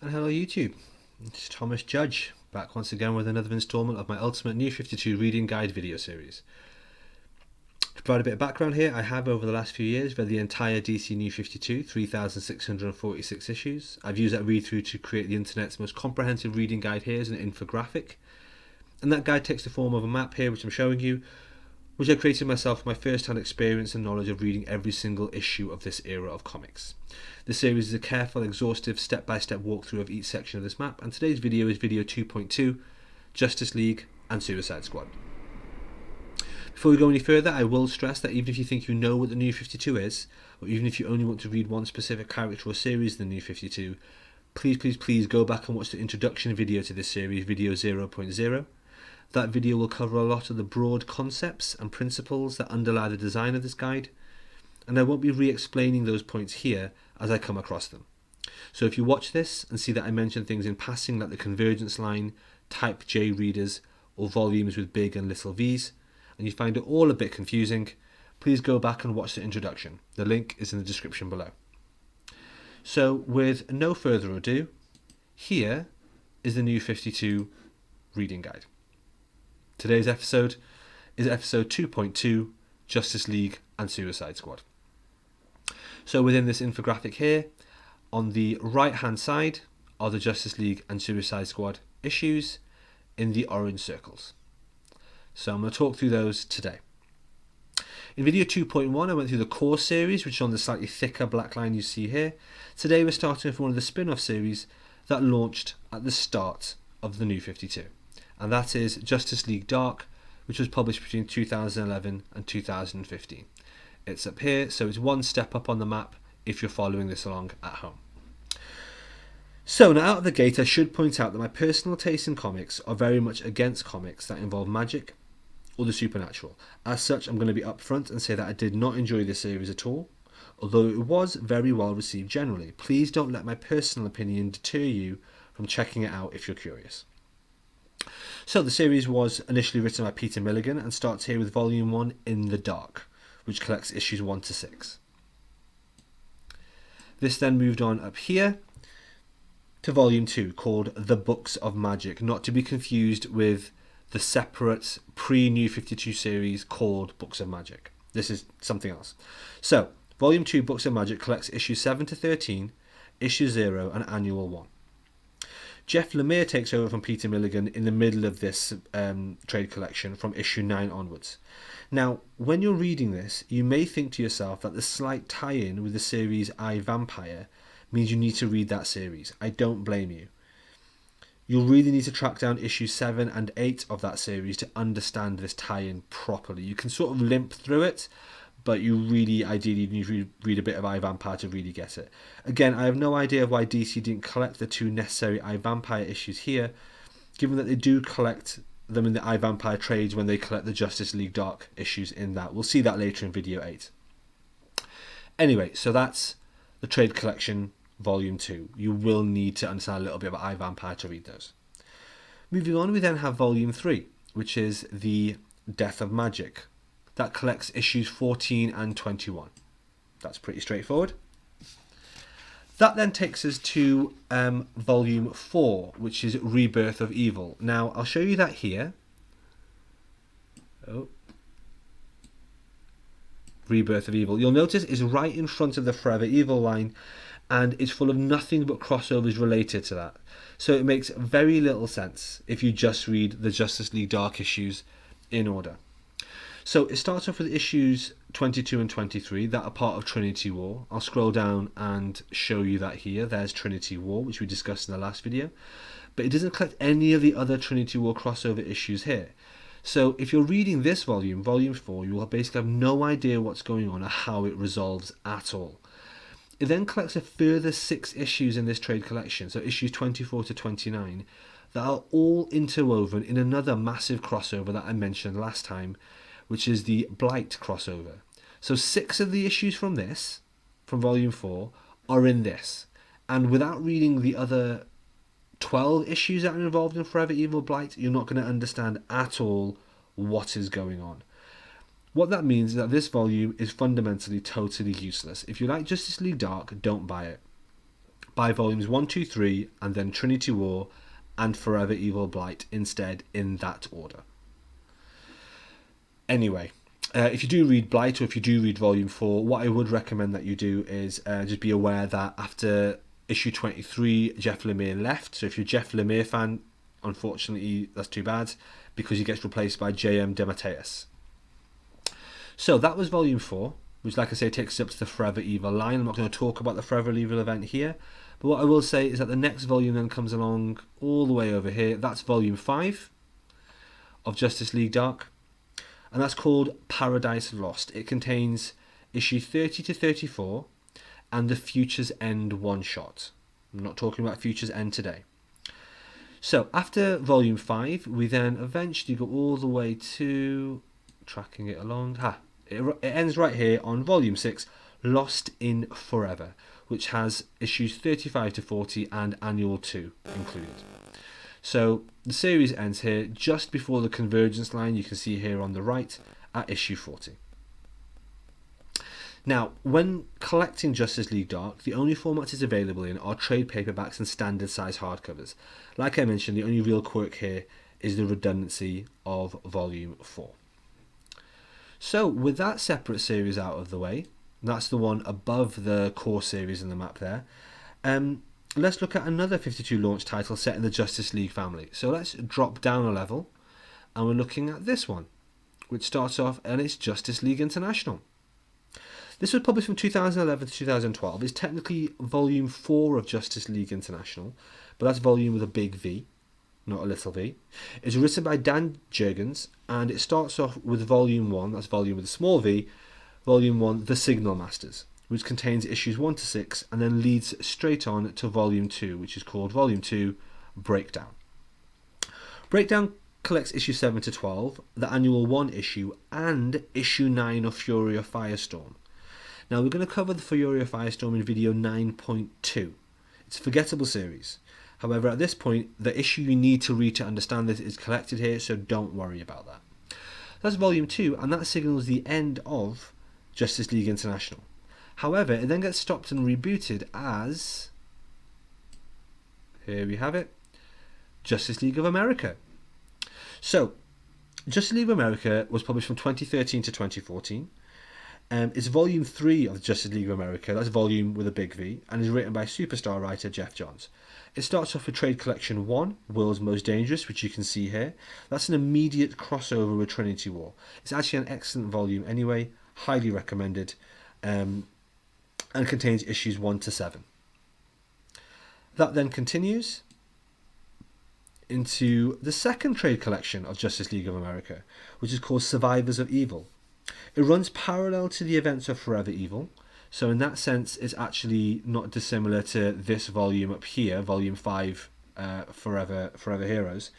And hello YouTube, it's Thomas Judge, back once again with another instalment of my Ultimate New 52 Reading Guide video series. To provide a bit of background here, I have over the last few years read the entire DC New 52, 3,646 issues. I've used that read through to create the internet's most comprehensive reading guide here as an infographic. And that guide takes the form of a map here which I'm showing you, which I created myself from my first-hand experience and knowledge of reading every single issue of this era of comics. This series is a careful, exhaustive, step-by-step walkthrough of each section of this map, and today's video is video 2.2, Justice League and Suicide Squad. Before we go any further, I will stress that even if you think you know what the New 52 is, or even if you only want to read one specific character or series in the New 52, please go back and watch the introduction video to this series, video 0.0. That video will cover a lot of the broad concepts and principles that underlie the design of this guide, and I won't be re-explaining those points here as I come across them. So if you watch this and see that I mention things in passing like the convergence line, type J readers, or volumes with big and little V's, and you find it all a bit confusing, please go back and watch the introduction. The link is in the description below. So with no further ado, here is the New 52 reading guide. Today's episode is episode 2.2, Justice League and Suicide Squad. So within this infographic here, on the right hand side are the Justice League and Suicide Squad issues in the orange circles. So I'm going to talk through those today. In video 2.1 I went through the core series, which is on the slightly thicker black line you see here. Today we're starting with one of the spin-off series that launched at the start of the New 52. And that is Justice League Dark, which was published between 2011 and 2015. It's up here, so it's one step up on the map if you're following this along at home. So now out of the gate, I should point out that my personal tastes in comics are very much against comics that involve magic or the supernatural. As such, I'm going to be upfront and say that I did not enjoy this series at all, although it was very well received generally. Please don't let my personal opinion deter you from checking it out if you're curious. So the series was initially written by Peter Milligan and starts here with volume 1 In the Dark, which collects issues 1 to 6. This then moved on up here to volume 2 called The Books of Magic, not to be confused with the separate pre-New 52 series called Books of Magic. This is something else. So volume 2 Books of Magic collects issues 7 to 13, issue 0 and annual 1. Jeff Lemire takes over from Peter Milligan in the middle of this trade collection from issue 9 onwards. Now, when you're reading this, you may think to yourself that the slight tie-in with the series I, Vampire means you need to read that series. I don't blame you. You'll really need to track down issues 7 and 8 of that series to understand this tie-in properly. You can sort of limp through it, but you really ideally need to read a bit of I, Vampire to really get it. Again, I have no idea why DC didn't collect the 2 necessary I, Vampire issues here, given that they do collect them in the I, Vampire trades when they collect the Justice League Dark issues in that. We'll see that later in video 8. Anyway, so that's the trade collection volume 2. You will need to understand a little bit about I, Vampire to read those. Moving on, we then have volume 3, which is the Death of Magic. That collects issues 14 and 21. That's pretty straightforward. That then takes us to volume 4, which is Rebirth of Evil. Now, I'll show you that here. Rebirth of Evil. You'll notice it's right in front of the Forever Evil line, and it's full of nothing but crossovers related to that. So it makes very little sense if you just read the Justice League Dark issues in order. So it starts off with issues 22 and 23 that are part of Trinity War. I'll scroll down and show you that here. There's Trinity War, which we discussed in the last video. But it doesn't collect any of the other Trinity War crossover issues here. So if you're reading this volume, volume 4, you will basically have no idea what's going on or how it resolves at all. It then collects a further 6 issues in this trade collection, so issues 24 to 29, that are all interwoven in another massive crossover that I mentioned last time, which is the Blight crossover. So 6 of the issues from this, from volume 4, are in this. And without reading the other 12 issues that are involved in Forever Evil Blight, you're not going to understand at all what is going on. What that means is that this volume is fundamentally totally useless. If you like Justice League Dark, don't buy it. buy volumes 1, 2, 3, and then Trinity War and Forever Evil Blight instead, in that order. Anyway, if you do read Blight, or if you do read volume 4, what I would recommend that you do is just be aware that after issue 23, Jeff Lemire left. So if you're a Jeff Lemire fan, unfortunately, that's too bad, because he gets replaced by J.M. DeMatteis. So that was volume 4, which, like I say, takes us up to the Forever Evil line. I'm not going to talk about the Forever Evil event here, but what I will say is that the next volume then comes along all the way over here. That's volume 5 of Justice League Dark, and that's called Paradise Lost. It contains issue 30 to 34 and the Future's End one-shot. I'm not talking about Future's End today. So after volume 5, we then eventually go all the way to, tracking it along, it ends right here on volume 6, Lost in Forever, which has issues 35 to 40 and annual 2 included. So the series ends here just before the convergence line you can see here on the right at issue 40. Now, when collecting Justice League Dark, the only formats it's available in are trade paperbacks and standard size hardcovers. Like I mentioned, the only real quirk here is the redundancy of volume 4. So with that separate series out of the way, that's the one above the core series in the map there, let's look at another 52 launch title set in the Justice League family. So let's drop down a level, and we're looking at this one, which starts off, and it's Justice League International. This was published from 2011 to 2012. It's technically volume 4 of Justice League International, but that's volume with a big V, not a little v. It's written by Dan Jurgens, and it starts off with volume 1, that's volume with a small v, volume 1, The Signal Masters, which contains issues 1 to 6, and then leads straight on to volume 2, which is called volume 2, Breakdown. Breakdown collects issue 7 to 12, the annual 1 issue, and issue 9 of Fury of Firestorm. Now we're going to cover the Fury of Firestorm in video 9.2. It's a forgettable series. However, at this point, the issue you need to read to understand this is collected here, so don't worry about that. That's volume 2, and that signals the end of Justice League International. However, it then gets stopped and rebooted as, here we have it, Justice League of America. So, Justice League of America was published from 2013 to 2014. It's volume 3 of Justice League of America, that's volume with a big V, and is written by superstar writer Jeff Johns. It starts off with Trade Collection 1, World's Most Dangerous, which you can see here. That's an immediate crossover with Trinity War. It's actually an excellent volume anyway, highly recommended, and contains issues 1 to 7. That then continues into the second trade collection of Justice League of America, which is called Survivors of Evil. It runs parallel to the events of Forever Evil, so in that sense it's actually not dissimilar to this volume up here, volume 5, Forever Heroes.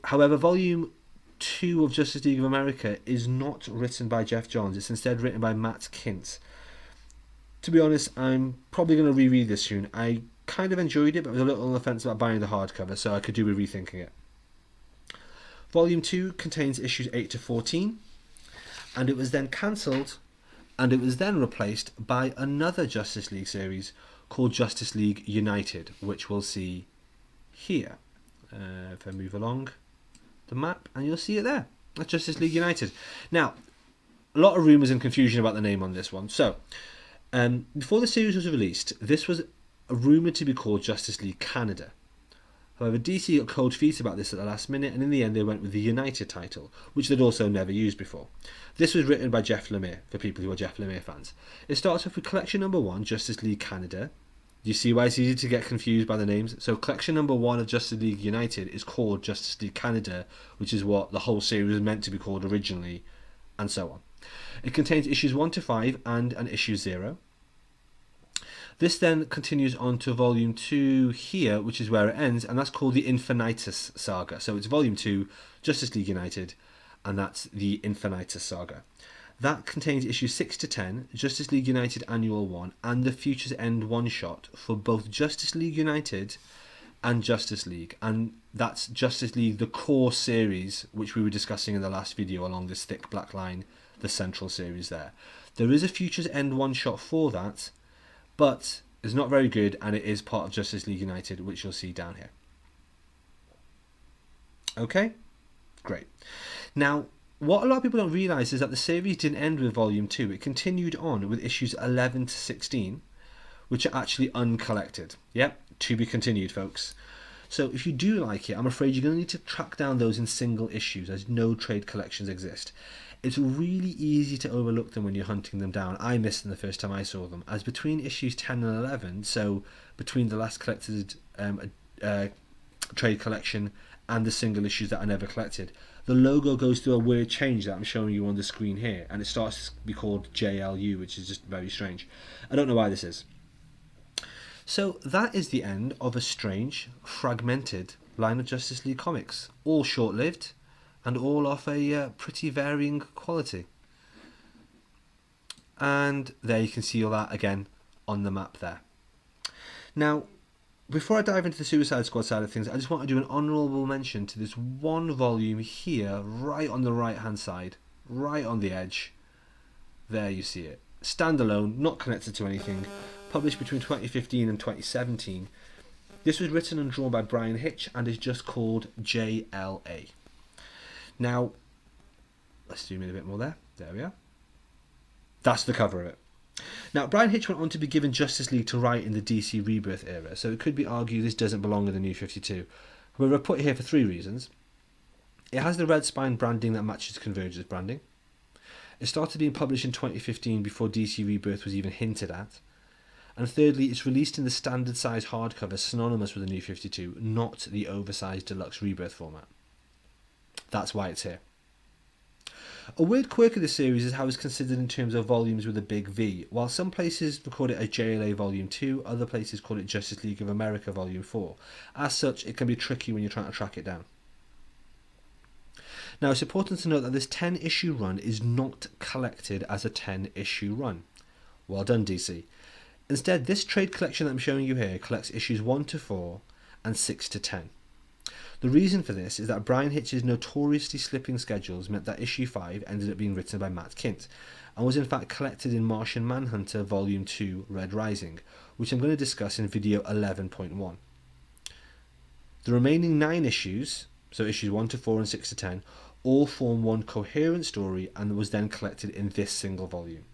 However, volume 2 of Justice League of America is not written by Jeff Johns, it's instead written by Matt Kint. To be honest, I'm probably going to reread this soon. I kind of enjoyed it, but was a little on the fence about buying the hardcover, so I could do with rethinking it. Volume 2 contains issues 8 to 14, and it was then cancelled, and it was then replaced by another Justice League series called Justice League United, which we'll see here. If I move along the map, and you'll see it there. That's Justice League United. Now, a lot of rumours and confusion about the name on this one. So, before the series was released, this was rumoured to be called Justice League Canada. However, DC got cold feet about this at the last minute, and in the end they went with the United title, which they'd also never used before. This was written by Jeff Lemire, for people who are Jeff Lemire fans. It starts off with collection number 1, Justice League Canada. Do you see why it's easy to get confused by the names? So collection number 1 of Justice League United is called Justice League Canada, which is what the whole series was meant to be called originally, and so on. It contains issues 1 to 5 and an issue 0. This then continues on to volume 2 here, which is where it ends, and that's called the Infinitus Saga. So it's volume 2, Justice League United, and that's the Infinitus Saga. That contains issues 6 to 10, Justice League United Annual 1, and the Future's End one-shot for both Justice League United and Justice League. And that's Justice League, the core series, which we were discussing in the last video along this thick black line, the central series there. There is a Future's End one-shot for that, but It's not very good, and it is part of Justice League United, which you'll see down here. Okay, great. Now, what a lot of people don't realise is that the series didn't end with Volume 2. It continued on with issues 11 to 16, which are actually uncollected. Yep, to be continued, folks. So if you do like it, I'm afraid you're going to need to track down those in single issues, as no trade collections exist. It's really easy to overlook them when you're hunting them down. I missed them the first time I saw them, as between issues 10 and 11, so between the last collected trade collection and the single issues that are never collected, the logo goes through a weird change that I'm showing you on the screen here, and it starts to be called JLU, which is just very strange. I don't know why this is. So that is the end of a strange, fragmented line of Justice League comics, all short-lived and all of a pretty varying quality. And there you can see all that again on the map there. Now, before I dive into the Suicide Squad side of things, I just want to do an honourable mention to this one volume here, right on the right-hand side, right on the edge. There you see it. Standalone, not connected to anything, published between 2015 and 2017. This was written and drawn by Brian Hitch and is just called JLA. Now, let's zoom in a bit more there. There we are. That's the cover of it. Now, Brian Hitch went on to be given Justice League to write in the DC Rebirth era, so it could be argued this doesn't belong in the New 52. However, I put it here for 3 reasons. It has the red spine branding that matches Converge's branding. It started being published in 2015 before DC Rebirth was even hinted at. And thirdly, it's released in the standard size hardcover synonymous with the New 52, not the oversized deluxe Rebirth format. That's why it's here. A weird quirk of this series is how it's considered in terms of volumes with a big V. While some places record it as JLA Volume 2, other places call it Justice League of America Volume 4. As such, it can be tricky when you're trying to track it down. Now, it's important to note that this 10-issue run is not collected as a 10-issue run. Well done, DC. Instead, this trade collection that I'm showing you here collects issues 1 to 4 and 6 to 10. The reason for this is that Brian Hitch's notoriously slipping schedules meant that issue 5 ended up being written by Matt Kindt, and was in fact collected in Martian Manhunter Volume 2 Red Rising, which I'm going to discuss in video 11.1. The remaining 9 issues, so issues 1 to 4 and 6 to 10, all form one coherent story and was then collected in this single volume.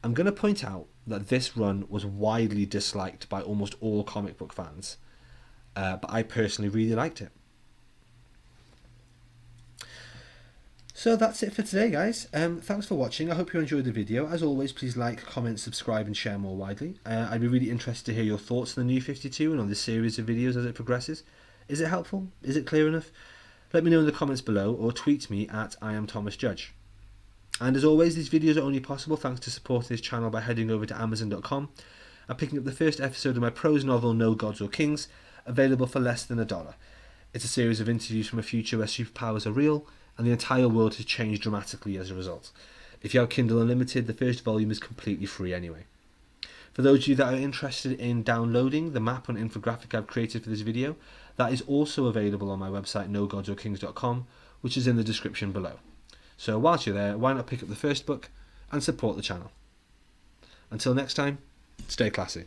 I'm going to point out that this run was widely disliked by almost all comic book fans, but I personally really liked it. So that's it for today, guys. Thanks for watching. I hope you enjoyed the video. As always, please like, comment, subscribe and share more widely. I'd be really interested to hear your thoughts on the New 52 and on this series of videos as it progresses. Is it helpful? Is it clear enough? Let me know in the comments below or tweet me at @IamThomasJudge. And as always, these videos are only possible thanks to supporting this channel by heading over to Amazon.com and picking up the first episode of my prose novel No Gods or Kings, available for less than $1. It's a series of interviews from a future where superpowers are real and the entire world has changed dramatically as a result. If you have Kindle Unlimited, the first volume is completely free anyway. For those of you that are interested in downloading the map and infographic I've created for this video, that is also available on my website nogodsorkings.com, which is in the description below. So whilst you're there, why not pick up the first book and support the channel. Until next time, stay classy.